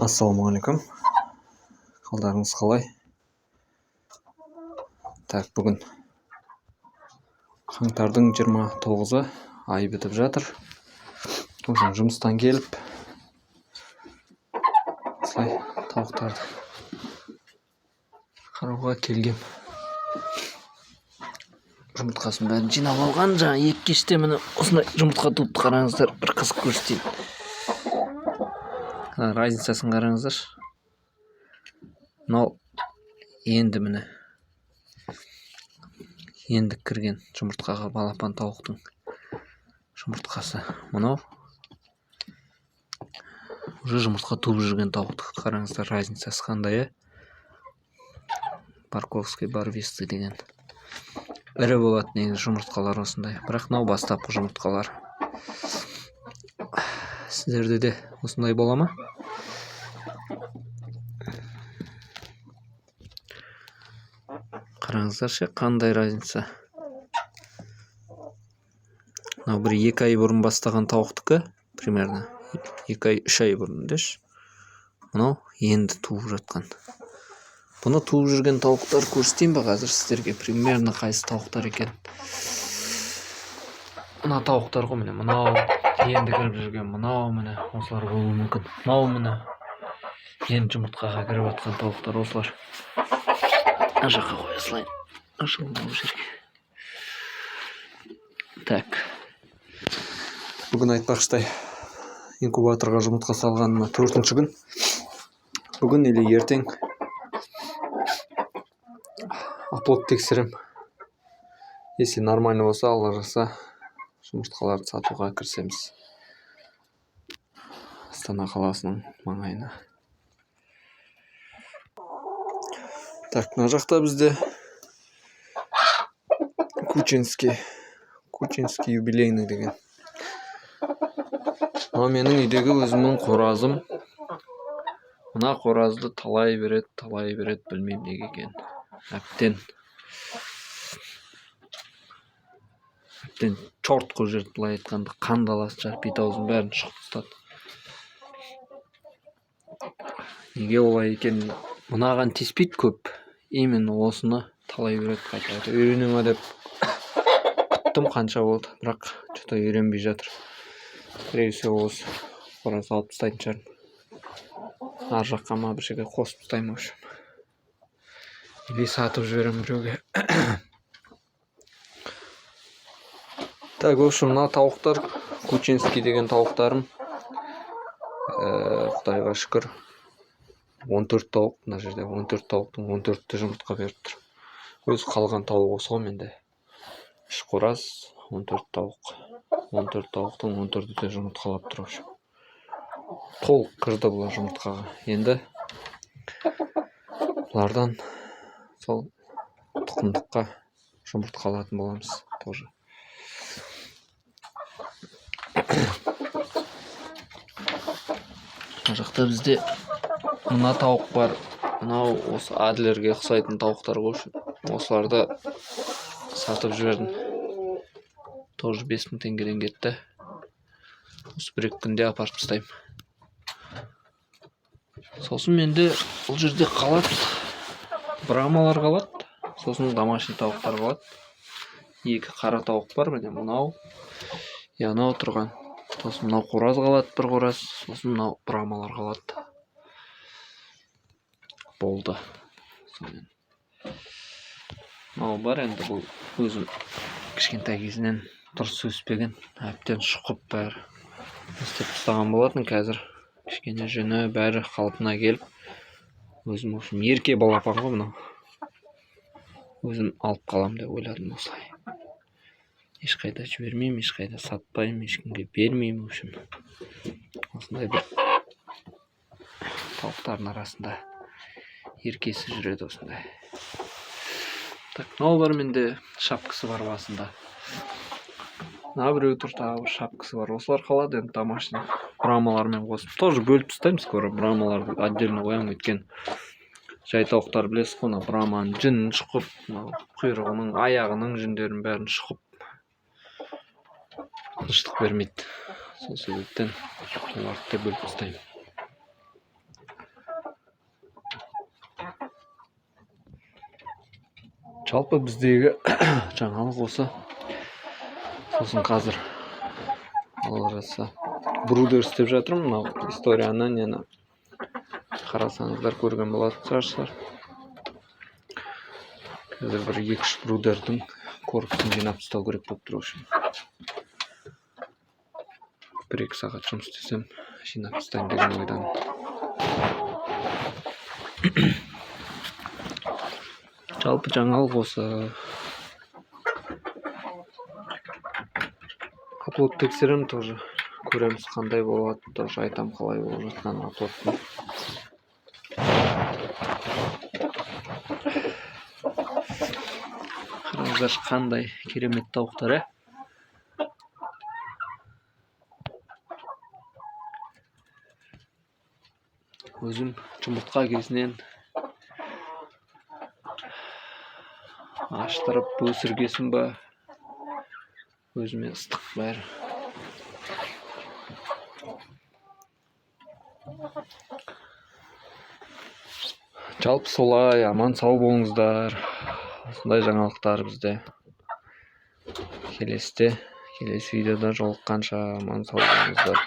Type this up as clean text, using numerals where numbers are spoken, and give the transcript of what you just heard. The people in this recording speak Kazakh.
Ассалаумағалейкум. Қалдарыңыз қалай? Бүгін қаңтардың 29-ы, ай бітіп жатыр. Жұмыстан келіп, осылай тауықтарды қарауға келгем. Жұмыртқасын бәрін жинап алған, жаңа екі кеште міне осындай жұмыртқа туыпты, қараңыздар, бір қызық көрсетейін. Разницасын қараңыздар. Мынау енді міне кірген жұмыртқаға балапан тауықтың жұмыртқасы. Мынау уже жұмыртқа туып жүрген тауықтық. Қараңыздар, разницасы қандай, Парковский барвисты деген. Ірі болады негізі жұмыртқалар осындай. Бірақ мынау бастапқы жұмыртқалар. Сіздерде де осындай бола ма? Қараңыздаршы, қандай разница. Мынау бір 2 ай бұрын бастаған тауықтікі, примерно 2 ай, 3 ай бұрын деші. Мынау енді туып жатқан. Бұны туып жүрген тауықтар көрсетейін бе қазір сіздерге, примерно қайсы тауықтар екен. Мына тауықтар ғой, міне мынау енді кіріп жүрген, мынау міне осылар болуы мүмкін. Мынау міне енді жұмыртқаға кіріп жатқан тауықтар осылар. Жаққа қоя салайын. Ашылмау жерге. Бүгін айтпақшыдай инкубаторға жұмыртқа салғаныма 4-ші күн. Бүгін или ертең оплот тексерем. Если нормально болса, Алла жазса, жұмыртқаларды сатуға кірісеміз. Астана қаласының маңайына. Мына жақта бізде Кучинский юбилейный деген. Менің үйдегі өзімнің қоразым. Мына қоразды талай берет, білмейм неге екен. Әптен чорт қой жерді, былай айтқанда қандаласы жарып, бет-аузын бәрін шұқып тастады. Неге олай екен? Мынаған теспейді көп. Именно осыны талай берет қайта. Үйрене ма деп күттім, қанша болды, бірақ что-то үйренбей жатыр. Біреусе осы қораз алып тастайтын шығармын. Ар жаққа ма бір жерге қосып тастаймын, общем. Или сатып жіберем біреуге. В общем, мына тауықтар, Кучинский деген тауықтарым. Құдайға шүкір. 14 тауық, мына жерде 14 тауықтың 14-ті жұмыртқа беріп тұр. Өз қалған тауық осы ғой менде. 3 қораз, 14 тауық. 14 тауықтың 14-ті де жұмыртқалап тұр. Толық кірді бұлар жұмыртқаға. Енді бұлардан сол тұқымдыққа жұмыртқа алатын боламыз тоже. Мына жақта бізде мына тауық бар. Мынау осы Адлерге ұқсайтын тауықтар ғой. Осыларды сатып жібердім. Тоже 5000 теңгеден кетті. Осы 1-2 күнде апарып тастаймын. Сосын менде бұл жерде қалады. Брамалар қалады. Сосын домашний тауықтар қалады. 2 қара тауық бар, міне мынау. Анау тұрған. Сосын мынау қораз қалады, 1 қораз. Сосын мынау брамалар қалады. Болды. Мынау бар, енді бұл өзім кішкентай кезінен дұрыс өспеген. Әптен шұқып бәрі істеп тастаған болатын. Қазір кішкене жүні бәрі қалпына келіп, өзім ерке балапан ғой мынау. Өзім алып қалам деп ойладым осылай. Ешқайда жібермеймін, ешқайда сатпаймын, ешкімге бермеймін. Осындай бір тауықтардың арасында еркесі жүреді осындай. Мынау бар, менде шапкасы бар басында. Мына біреу тұр, тағы бір шапкасы бар. Осылар қалады, енді домашний брамалармен қосып. Тоже бөліп тастаймын, скоро брамаларды отдельно қоямын, өткен жай тауықтар білесіз ғой, браманың жүнін шұқып, құйрығының, аяғының жүндерін бәрін шұқып тыныштық бермейді. Сол себептен оларды да бөліп тастаймын. Жалпы біздегі жаңалық осы. Сосын қазір алла жазса брудер істеп жатырмын. Мынау историяны нені қарасаңыздар көрген болатын шығарсыздар. Қазір бір 2-3 брудердің корпусын жинап тастау керек болып тұр. 1-2 сағат жұмыс істесем жинап тастайын деген ойдамын. Жалпы жаңалық осы. Аплод тексерем тоже. Көреміз қандай болады. Тоже айтам қалай болып жатқан аплодтың. Қараңыздар қандай керемет тауықтар, Өзім жұмыртқа кезінен аштырып өсіргесін ба, өзіме ыстық бәрі. Жалпы солай, аман сау болыңыздар. Осындай жаңалықтар бізде. Келесі видеода жолыққанша аман сау болыңыздар.